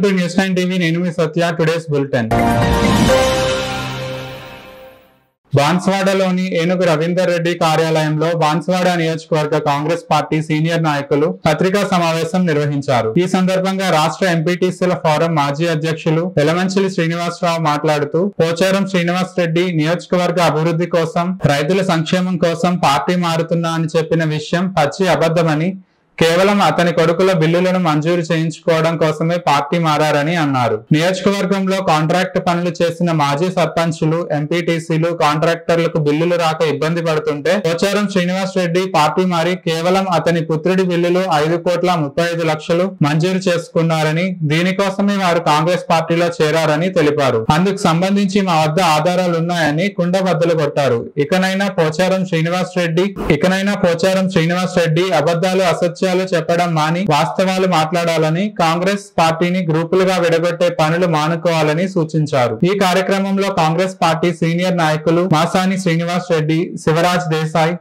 Welcome to news 9 TV. నేను మీ సత్య. Today's bulletin. బాన్స్వాడలోని ఏనుగు రవీందర్ రెడ్డి కార్యాలయంలో బాన్స్వాడ నియోజకవర్గ కాంగ్రెస్ పార్టీ సీనియర్ నాయకులు పత్రికా సమావేశం నిర్వహించారు. ఈ సందర్భంగా రాష్ట్ర ఎంపీటీసీల ఫోరం మాజీ అధ్యక్షులు వెలమంచిలి శ్రీనివాసరావు మాట్లాడుతూ, పోచారం శ్రీనివాస్ రెడ్డి నియోజకవర్గ అభివృద్ధి కోసం, రైతుల సంక్షేమం కోసం పార్టీ మారుతున్నా అని చెప్పిన విషయం పచ్చి అబద్ధమని, కేవలం అతని కొడుకుల బిల్లులను మంజూరు చేయించుకోవడం కోసమే పార్టీ మారారని అన్నారు. నియోజకవర్గంలో కాంట్రాక్ట్ పనులు చేసిన మాజీ సర్పంచులు, ఎంపీటీసీలు కాంట్రాక్టర్లకు బిల్లులు రాక ఇబ్బంది పడుతుంటే పోచారం శ్రీనివాస్ రెడ్డి పార్టీ మారి కేవలం అతని పుత్రుడి బిల్లులు 5,35,00,000 మంజూరు చేసుకున్నారని, దీనికోసమే వారు కాంగ్రెస్ పార్టీలో చేరారని తెలిపారు. అందుకు సంబంధించి మా వద్ద ఆధారాలున్నాయని కుండబద్దలు కొట్టారు. ఇకనైనా పోచారం శ్రీనివాస్ రెడ్డి అబద్ధాలు, అసత్యాలు చెప్పడం మాని వాస్తవాలు మాట్లాడాలని, కాంగ్రెస్ పార్టీని గ్రూపులుగా విడగొట్టే పనులు మానుకోవాలని సూచించారు. ఈ కార్యక్రమంలో కాంగ్రెస్ పార్టీ సీనియర్ నాయకులు మాసాని శ్రీనివాస్ రెడ్డి, శివరాజ్ దేశాయ్,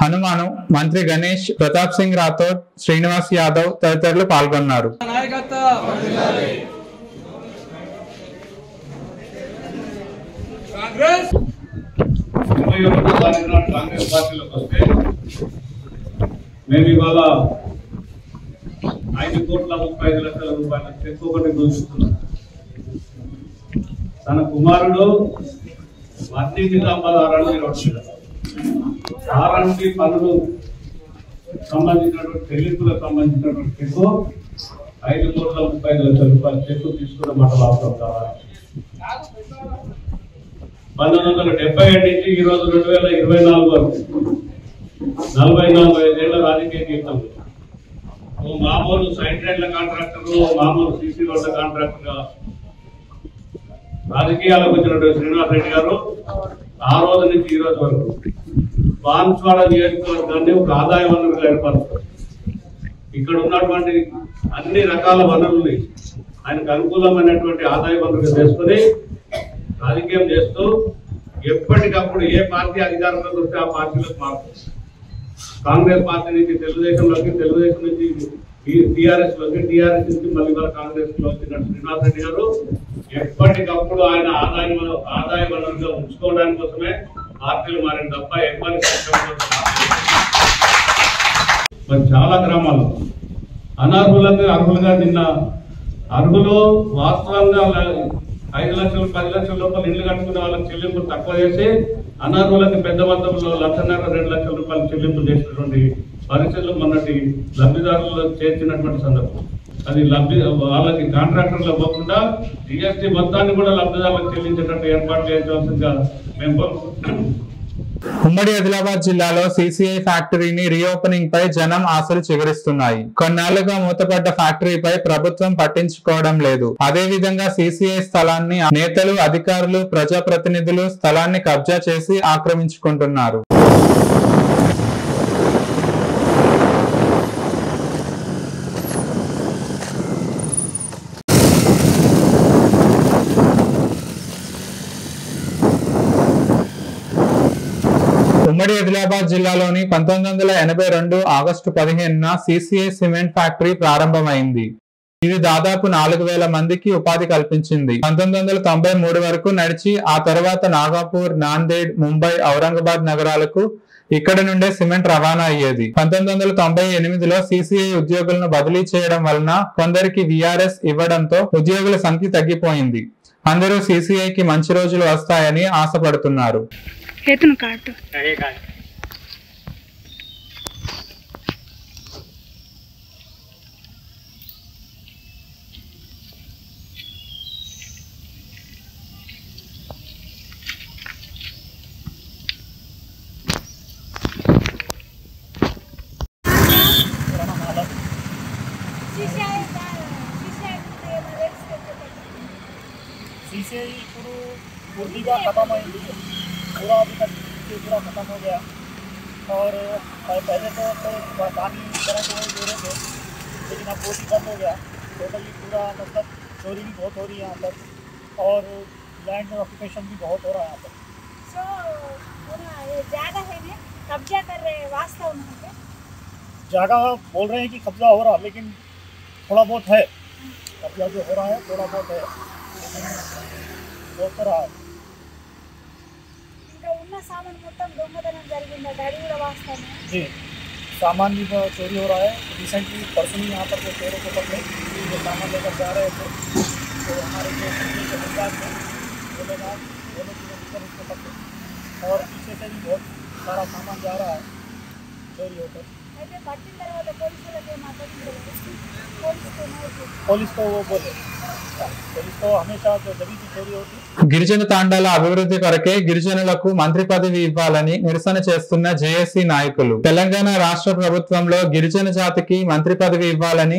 హనుమాను, మంత్రి గణేష్, ప్రతాప్ సింగ్ రాథోడ్, శ్రీనివాస్ యాదవ్ తదితరులు పాల్గొన్నారు. మేము ఇవాళ 5,35,00,000 రూపాయల చెక్ ఒకటి దూచుకున్నాం. తన కుమారుడు మద్ది నిజామాబాద్ ఆర్ఎండి పనులు సంబంధించినటువంటి చెల్లింపులకు సంబంధించినటువంటి చెక్ 5,30,00,000 రూపాయల చెక్ తీసుకున్న మాట వాస్తవం కావాలి. 1977 నుంచి ఈ రోజు 2024 వరకు 44 ఏళ్ల రాజకీయ జీవితం. మామూలు సైడ్ రైడ్ల కాంట్రాక్టర్, మామూలు సీసీ రోడ్ల కాంట్రాక్టర్ గా రాజకీయాలకు వచ్చినటువంటి శ్రీనివాస్ రెడ్డి గారు ఆ రోజు నుంచి ఈ రోజు వరకు బాన్స్వాడ నియోజకవర్గాన్ని ఒక ఆదాయ వనరుగా ఏర్పరుస్తారు. ఇక్కడ ఉన్నటువంటి అన్ని రకాల వనరుల్ని ఆయనకు అనుకూలమైనటువంటి ఆదాయ వనరుగా చేసుకుని రాజకీయం చేస్తూ ఎప్పటికప్పుడు ఏ పార్టీ అధికారంలోకి వస్తే ఆ పార్టీలోకి మారుతుంది. కాంగ్రెస్ పార్టీ నుంచి తెలుగుదేశంలోకి, తెలుగుదేశం నుంచి టీఆర్ఎస్ లోకి, టీఆర్ఎస్ నుంచి మళ్ళీ కాంగ్రెస్ లో వచ్చిన శ్రీనివాస్ రెడ్డి గారు ఎప్పటికప్పుడు ఆయన ఆదాయ వనరుగా ఉంచుకోవడానికి కోసమే పార్టీలు మారిన తప్ప ఎవరి మరి చాలా గ్రామాల్లో అనర్హులకు అర్హులుగా నిన్న అర్హులు వాస్తవంగా 5 లక్షలు 10 లక్షల రూపాయలు ఇళ్లు కట్టుకునే వాళ్ళకి చెల్లింపులు తక్కువ చేసి అనర్హులకు పెద్ద మొత్తంలో 1,50,000-2 లక్షల రూపాయలు చెల్లింపులు చేసినటువంటి పరిస్థితులు మొన్నటి లబ్ధిదారులు చేర్చినటువంటి సందర్భం. అది వాళ్ళకి కాంట్రాక్టర్లు పోకుండా జిఎస్టీ మొత్తాన్ని కూడా లబ్ధిదారులకు చెల్లించేటట్టు ఏర్పాటు చేయాల్సిందిగా మేము ఉమ్మడి ఆదిలాబాద్ జిల్లాలో సీసీఐ ఫ్యాక్టరీని రీఓపెనింగ్ పై జనం ఆశలు చిగురిస్తున్నాయి. కొన్నాళ్లుగా మూతపడ్డ ఫ్యాక్టరీపై ప్రభుత్వం పట్టించుకోవడం లేదు. అదే విధంగా సీసీఐ స్థలాన్ని నేతలు, అధికారులు, ప్రజాప్రతినిధులు స్థలాన్ని కబ్జా చేసి ఆక్రమించుకుంటున్నారు. ఉమ్మడి ఆదిలాబాద్ జిల్లాలోని 1982 ఆగస్టు 15న సీసీఐ సిమెంట్ ఫ్యాక్టరీ ప్రారంభమైంది. ఇది దాదాపు 4,000 మందికి ఉపాధి కల్పించింది. 1993 వరకు నడిచి ఆ తర్వాత నాగపూర్, నాందేడ్, ముంబై, ఔరంగాబాద్ నగరాలకు ఇక్కడి నుండే సిమెంట్ రవాణా అయ్యేది. 1998లో సీసీఐ ఉద్యోగులను బదిలీ చేయడం వలన కొందరికి వీఆర్ఎస్ ఇవ్వడంతో ఉద్యోగుల సంఖ్య తగ్గిపోయింది. అందరూ సీసీఐకి మంచి రోజులు వస్తాయని ఆశపడుతున్నారు. सीसीआई पूरी का खत्म है, पूरा अभी तक पूरा खत्म हो गया। और पहले तो पानी तरह से दे रहे थे, लेकिन अब वो भी बंद हो गया टोटली। पूरा मतलब चोरी भी बहुत हो रही है यहाँ पर, और लैंड ऑक्यूपेशन भी बहुत हो रहा है यहाँ पर। जगह है ना कब्जा कर रहे हैं वास्तव में? जगह बोल रहे हैं कि कब्जा हो रहा, लेकिन थोड़ा बहुत है कब्जा जो हो रहा है थोड़ा बहुत है, लेकिन बहुत रहा है। ఇంకా ఉన్న సామాన్ మొత్తం దొంగతనం జరిగిందా? డాడీ కూడా వాస్తవం जी, सामान भी चोरी हो रहा है। रिसेंटली परसों यहाँ पर जो चोरों को पकड़े, जो सामान लेकर जा रहे थे, तो हमारे जो मिजाज में वो लोग लेकर उसको पकड़े, और पीछे से भी बहुत सारा सामान जा रहा है चोरी होकर। అయితే పట్టిన తర్వాత పోలీసులకు మాట్లాడింది, पुलिस को वो बोले, पुलिस को हमेशा जो जब भी चोरी होती గిరిజన తాండాల అభివృద్ధి కొరకే గిరిజనులకు మంత్రి పదవి ఇవ్వాలని నిరసన చేస్తున్న జేఏసీ నాయకులు. తెలంగాణ రాష్ట్ర ప్రభుత్వంలో గిరిజన జాతికి మంత్రి పదవి ఇవ్వాలని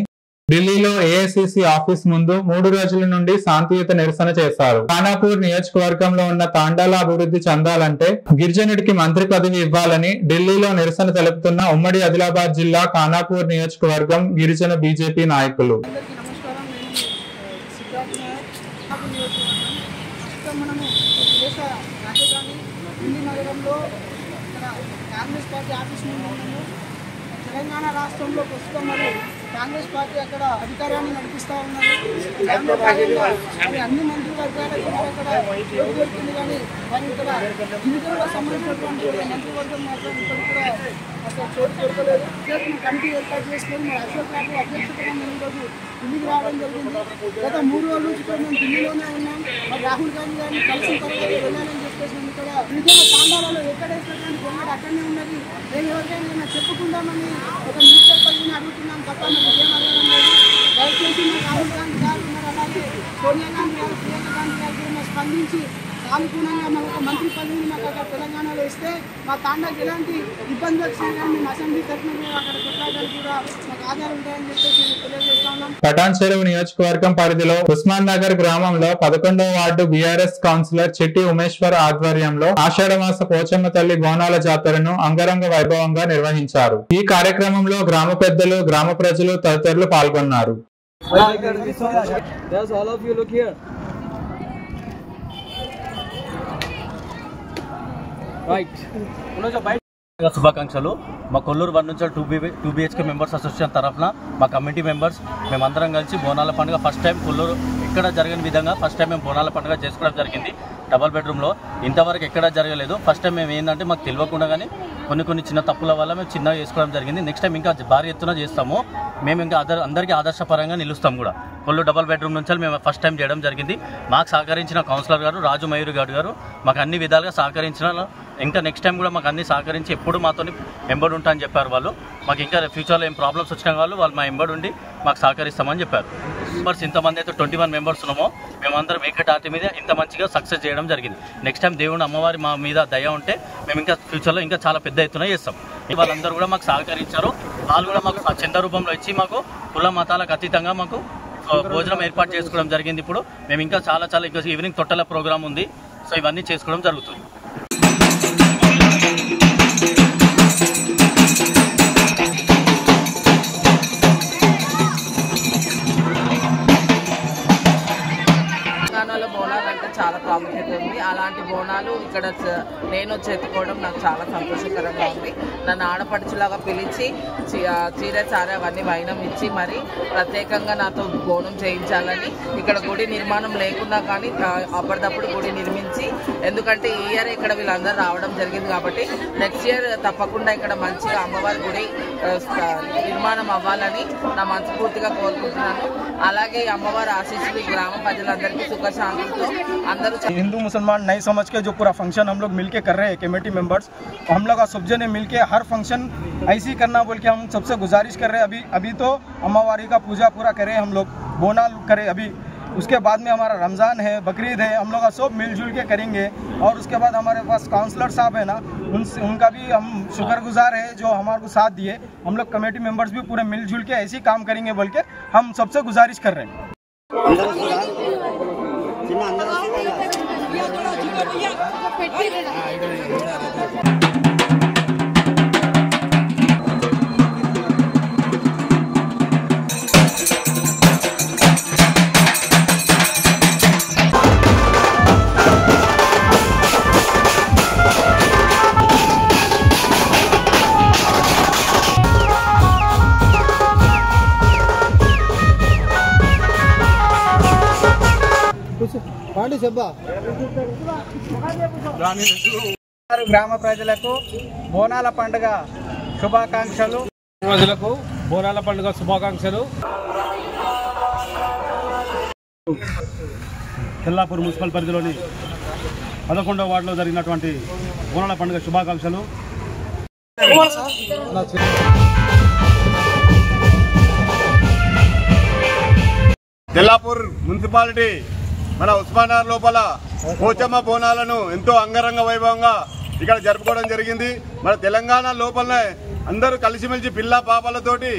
ఢిల్లీలో ఏఐసిసి ఆఫీస్ ముందు 3 రోజుల నుండి శాంతియుత నిరసన చేశారు. ఖానాపూర్ నియోజకవర్గంలో ఉన్న తాండాల అభివృద్ధి చెందాలంటే గిరిజనుడికి మంత్రి పదవి ఇవ్వాలని ఢిల్లీలో నిరసన తెలుపుతున్న ఉమ్మడి ఆదిలాబాద్ జిల్లా ఖానాపూర్ నియోజకవర్గం గిరిజన బీజేపీ నాయకులు. మనము దేశ రాజధాని ఢిల్లీ నగరంలో కాంగ్రెస్ పార్టీ ఆఫీస్ ముందు ఉన్నాము. తెలంగాణ రాష్ట్రంలో ప్రస్తుతం మరి కాంగ్రెస్ పార్టీ అక్కడ అధికారాన్ని నడిపిస్తూ ఉన్నది. దాంట్లో భాగంగా మరి అన్ని మంత్రివర్గాలకు అక్కడ చోటు దొరికింది, కానీ మరి ఇక్కడ గిరిజనులకు సంబంధించినటువంటి మంత్రివర్గం మాత్రం ఇక్కడ కూడా అసలు చోటు దొరకలేదు. కమిటీ ఏర్పాటు చేసుకొని మరి అశోక్ బాబు అధ్యక్షతగా మేము ఈరోజు ఢిల్లీకి రావడం జరిగింది. గత 3 రోజుల నుంచి కూడా మేము ఢిల్లీలోనే ఉన్నాం. మరి రాహుల్ గాంధీ గారిని కలిసిన తర్వాత వెళ్ళాలని చెప్పేసి మేము ఇక్కడ గిరిజన తాండాలలో ఎక్కడేసినటువంటి గొంగడు అక్కడనే ఉన్నది. మేము ఎవరికైనా చెప్పుకుందామని ఒక న్యూస్ పేపర్ని అడుగుతున్నాం తప్ప మేము ఏం అడగడం లేదు. దయచేసి మరి రాహుల్ గాంధీ గారు మరి అలాగే సోనియా గాంధీ గారు, ప్రియాంక గాంధీ గారు కూడా స్పందించి సానుకూలంగా మాకు ఒక మంత్రి పదవిని మాకు అక్కడ తెలంగాణలో ఇస్తే మా తాండాకి ఎలాంటి ఇబ్బంది వచ్చినా కానీ మేము అసెంబ్లీ తరఫున అక్కడ కొట్లాడడానికి కూడా మాకు ఆధారం ఉంటాయని చెప్పేసి తెలియజేస్తా ఉన్నాం. పటాన్ చెరువు నియోజకవర్గం పరిధిలో ఉస్మాన్ నగర్ గ్రామంలో 11వ వార్డు బీఆర్ఎస్ కౌన్సిలర్ చిట్టి ఉమేశ్వర్ ఆధ్వర్యంలో ఆషాఢమాస పోచమ్మ తల్లి బోనాల జాతరను అంగరంగ వైభవంగా నిర్వహించారు. ఈ కార్యక్రమంలో గ్రామ పెద్దలు, గ్రామ ప్రజలు తదితరులు పాల్గొన్నారు. శుభాకాంక్షలు. మా కొల్లూరు 1 నుంచి 2 BHK మెంబర్స్ అసోసియేషన్ తరఫున మా కమిటీ మెంబర్స్ మేమందరం కలిసి బోనాల పండుగ ఫస్ట్ టైం కొల్లూరు ఎక్కడ జరగని విధంగా ఫస్ట్ టైం మేము బోనాల పండుగ చేసుకోవడం జరిగింది. డబల్ బెడ్రూమ్లో ఇంతవరకు ఎక్కడా జరగలేదు. ఫస్ట్ టైం మేము ఏంటంటే మాకు తెలియకుండా కానీ కొన్ని చిన్న తప్పుల వల్ల మేము చిన్నగా చేసుకోవడం జరిగింది. నెక్స్ట్ టైం ఇంకా భారీ ఎత్తున చేస్తాము. మేము ఇంకా అందరికీ ఆదర్శపరంగా నిలుస్తాం కూడా. కొల్లు డబల్ బెడ్రూమ్ నుంచి మేము ఫస్ట్ టైం చేయడం జరిగింది. మాకు సహకరించిన కౌన్సిలర్ గారు రాజు మయూరి గారు మాకు అన్ని విధాలుగా సహకరించిన, ఇంకా నెక్స్ట్ టైం కూడా మాకు అన్ని సహకరించి ఎప్పుడు మాతో ఎంబడి ఉంటా అని చెప్పారు వాళ్ళు. మాకు ఇంకా ఫ్యూచర్లో ఏం ప్రాబ్లమ్స్ వచ్చినా వాళ్ళు మా ఎంబడి ఉండి మాకు సహకరిస్తామని చెప్పారు. మెంబర్స్ ఇంతమంది అయితే 21 మెంబర్స్ ఉన్నామో మేమందరం ఏకటాటి మీద ఇంత మంచిగా సక్సెస్ చేయడం జరిగింది. నెక్స్ట్ టైం దేవుడు అమ్మవారి మా మీద దయ ఉంటే మేము ఇంకా ఫ్యూచర్లో ఇంకా చాలా పెద్ద ఎత్తున చేస్తాం. వాళ్ళందరూ కూడా మాకు సహకరించారు. వాళ్ళు కూడా మాకు చంద రూపంలో ఇచ్చి మాకు కుల మతాలకు అతీతంగా మాకు భోజనం ఏర్పాటు చేసుకోవడం జరిగింది. ఇప్పుడు మేము ఇంకా చాలా ఇంకా ఈవినింగ్ తొట్టెల ప్రోగ్రామ్ ఉంది. సో ఇవన్నీ చేసుకోవడం జరుగుతుంది. తెలంగాణలో బోనాలు అంటే చాలా ప్రాముఖ్యత ఉంది. అలాంటి బోనాలు ఇక్కడ నేను చేతుకోవడం నాకు చాలా సంతోషకరంగా ఉంది. నన్ను ఆడపడుచులాగా పిలిచి చీర చార అవన్నీ వైనం ఇచ్చి మరి ప్రత్యేకంగా నాతో బోనం చేయించాలని, ఇక్కడ గుడి నిర్మాణం లేకున్నా కానీ అప్పటిదప్పుడు గుడి నిర్మించి, ఎందుకంటే ఈ ఇయర్ ఇక్కడ వీళ్ళందరూ రావడం జరిగింది కాబట్టి నెక్స్ట్ ఇయర్ తప్పకుండా ఇక్కడ మంచిగా అమ్మవారి గుడి నిర్మాణం అవ్వాలని నా మనస్ఫూర్తిగా కోరుకుంటున్నాను. అలాగే అమ్మవారి ఆశీస్సులు గ్రామ ప్రజలందరికీ సుఖశాంతితో అందరూ. हिंदू मुसलमान नहीं समझ के जो पूरा फंक्शन हम लोग मिलके कर रहे हैं कमेटी मेंबर्स, हम लोग सब जने मिलके हर फंक्शन ऐसे ही करना बोल के हम सबसे गुजारिश कर रहे हैं. अभी तो अम्मावारी का पूजा पूरा करें, हम लोग बोनाल करें. अभी उसके बाद में हमारा रमज़ान है, बकरीद है, हम लोग सब मिलजुल के करेंगे. और उसके बाद हमारे पास काउंसलर साहब है ना, उनका भी हम शुक्रगुजार है जो हमारे को साथ दिए. हम लोग कमेटी मेंबर्स भी पूरे मिलजुल के ऐसे ही काम करेंगे बोल के हम सबसे गुजारिश कर रहे हैं. గ్రామ ప్రజలకు బోనాల పండుగ శుభాకాంక్షలు. తెల్లాపూర్ మున్సిపల్ పరిధిలోని 11వ వార్డులో జరిగినటువంటి బోనాల పండుగ శుభాకాంక్షలు. తెల్లాపూర్ మున్సిపాలిటీ మన ఉస్మానార్ లోపల పోచమ్మ బోనాలను ఎంతో అంగరంగ వైభవంగా ఇక్కడ జరుపుకోవడం జరిగింది. మన తెలంగాణ లోపలనే అందరూ కలిసిమెలిసి పిల్ల పాపలతోటి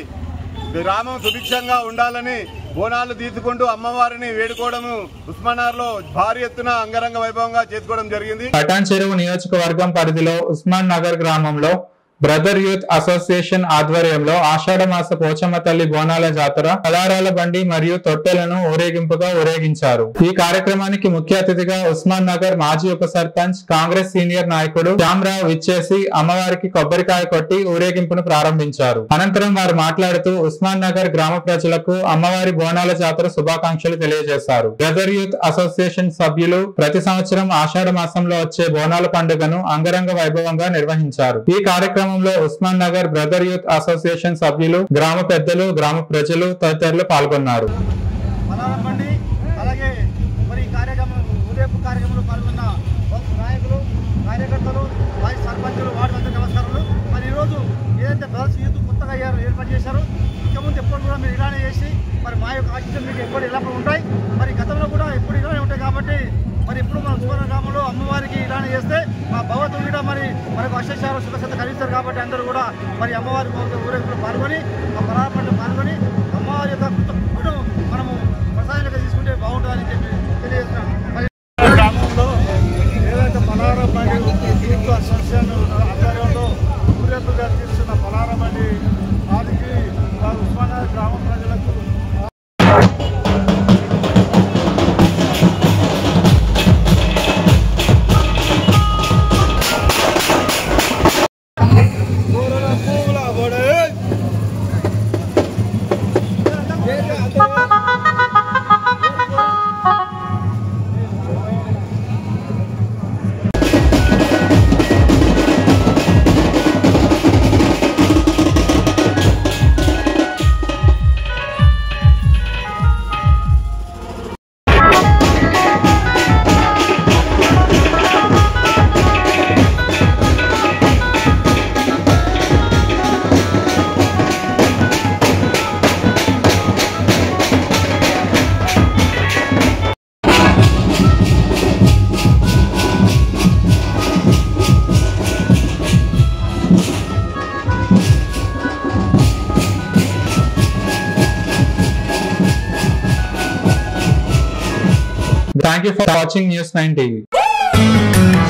గ్రామం సుభిక్షంగా ఉండాలని బోనాలు తీసుకుంటూ అమ్మవారిని వేడుకోవడము ఉస్మానార్ లో భారీ ఎత్తున అంగరంగ వైభవంగా చేసుకోవడం జరిగింది. పటాన్ చెరువు నియోజకవర్గం పరిధిలో ఉస్మాన్ నగర్ గ్రామంలో బ్రదర్ యూత్ అసోసియేషన్ ఆధ్వర్యంలో ఆషాఢ మాస పోచమ్మ తల్లి బోనాల జాతర పలారాల బండి మరియు తొట్టెలను ఊరేగింపుగా ఊరేగించారు. ఈ కార్యక్రమానికి ముఖ్య అతిథిగా ఉస్మాన్ నగర్ మాజీ ఉప సర్పంచ్ కాంగ్రెస్ సీనియర్ నాయకుడు శ్యామరావు విచ్చేసి అమ్మవారికి కొబ్బరికాయ కొట్టి ఊరేగింపును ప్రారంభించారు. అనంతరం వారు మాట్లాడుతూ ఉస్మాన్ నగర్ గ్రామ ప్రజలకు అమ్మవారి బోనాల జాతర శుభాకాంక్షలు తెలియజేశారు. బ్రదర్ యూత్ అసోసియేషన్ సభ్యులు ప్రతి సంవత్సరం ఆషాఢ మాసంలో వచ్చే బోనాల పండుగను అంగరంగ వైభవంగా నిర్వహించారు. ఈ కార్యక్రమం Usman Nagar brother youth association సభ్యులు, గ్రామ పెద్దలు, గ్రామ ప్రజలు తదితరులు పాల్గొన్నారు. అలాగే మరి కార్యక్రమంలో పాల్గొన్న నాయకులు, కార్యకర్తలు, వైస్ సర్పంచులు, వార్డు మెంబర్లకు నమస్కారాలు. మరి ఈరోజు ఏదైతే బ్రదర్స్ యూత్ కొత్తగా ఏర్పాటు చేశారో ఇక ముందు ఎప్పుడు కూడా మీరు ఇలానే చేసి మరి మా యొక్క ఆశీస్సులు మీకు ఎప్పుడు ఇలా ఉంటాయి. మరి గతంలో కూడా ఎప్పుడు ఇలానే ఉంటాయి కాబట్టి మరి ఇప్పుడు మన ఉస్మాన్ గ్రామంలో అమ్మవారికి ఇలానే చేస్తే మా భగవంతుడు కూడా మరి మనకు అశేషాలు సుఖసంత కలిగిస్తారు కాబట్టి అందరూ కూడా మరి అమ్మవారి ఊరేగింపులో పాల్గొని ఆ పలార పండుగ పాల్గొని అమ్మవారి యొక్క కృతజ్ఞతను మనము ప్రసాదంగా తీసుకుంటే బాగుంటుందని చెప్పి తెలియజేస్తున్నాం. మరి గ్రామంలో ఏదైతే పలార బండి యూత్ అసోసియేషన్ ఆధ్వర్యంలో ఊరేగింపుగా తీస్తున్న పలార బండి వారికి ఉస్మానాబాద్ గ్రామ ప్రజలకు Thank you for watching News 9 TV.